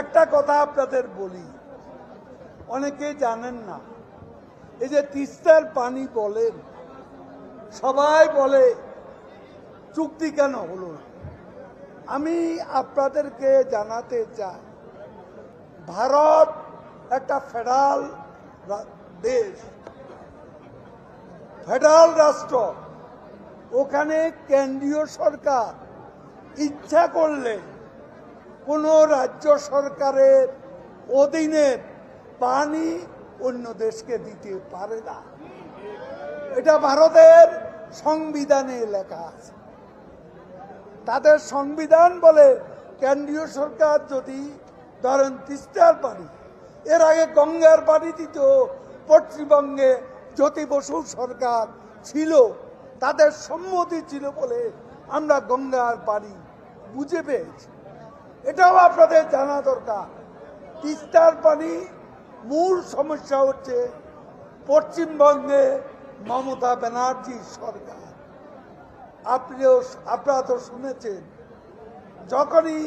একটা কথা আপনাদের বলি, অনেকে জানেন না, এই যে তিস্তার পানি বলেন, সবাই বলে চুক্তি কেন হলো না। আমি আপনাদেরকে জানাতে চাই, ভারত একটা ফেডারেল দেশ, ফেডারেল রাষ্ট্র। ওখানে কেন্দ্রীয় সরকার ইচ্ছা করলে কোনো রাজ্য সরকারের অধীনে পানি অন্য দেশকে দিতে পারে না। এটা ভারতের সংবিধানে লেখা আছে। তাদের সংবিধান বলে কেন্দ্রীয় সরকার যদি ধরেন তিস্তার পানি, এর আগে গঙ্গার পানি দিত, পশ্চিমবঙ্গে জ্যোতি বসু সরকার ছিল, তাদের সম্মতি ছিল বলে আমরা গঙ্গার পানি বুঝে পেয়েছি। এটাও আপনাদের জানা দরকার। তিস্তার পানি মূল সমস্যা হচ্ছে পশ্চিমবঙ্গে মমতা ব্যানার্জি সরকার। আপনারা তো শুনেছেন, যখনই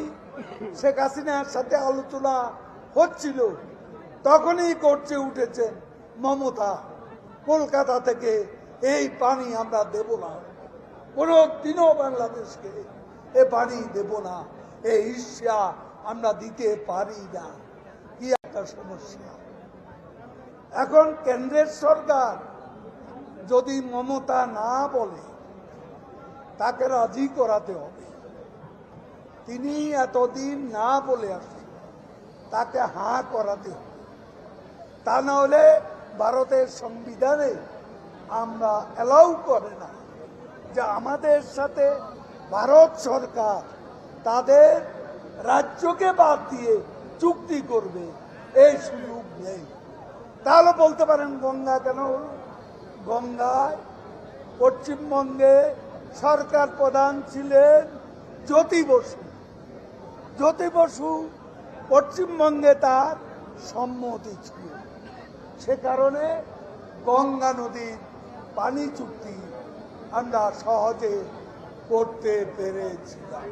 শেখ হাসিনার সাথে আলোচনা হচ্ছিল তখনই কোর্টে উঠেছেন মমতা, কলকাতা থেকে এই পানি আমরা দেব না, কোনো দিনও বাংলাদেশকে এ পানি দেব না, এই ঈর্ষা আমরা দিতে পারি না। কি একটা সমস্যা। এখন কেন্দ্রের সরকার যদি মমতা না বলে, তাকে রাজি করাতে হবে। তিনি এতদিন না বলে আসছেন, তাকে হাঁ করাতে হবে। তা না হলে ভারতের সংবিধানে আমরা অ্যালাউ করে না যে আমাদের সাথে ভারত সরকার তাদের রাজ্যকে বাদ দিয়ে চুক্তি করবে, এই সুযোগ নেই। তাহলে বলতে পারেন গঙ্গা কেন হলো? গঙ্গায় পশ্চিমবঙ্গে সরকার প্রধান ছিলেন জ্যোতি বসু। জ্যোতি বসু পশ্চিমবঙ্গে তার সম্মতি ছিল, সে কারণে গঙ্গা নদীর পানি চুক্তি আমরা সহজে করতে পেরেছিলাম।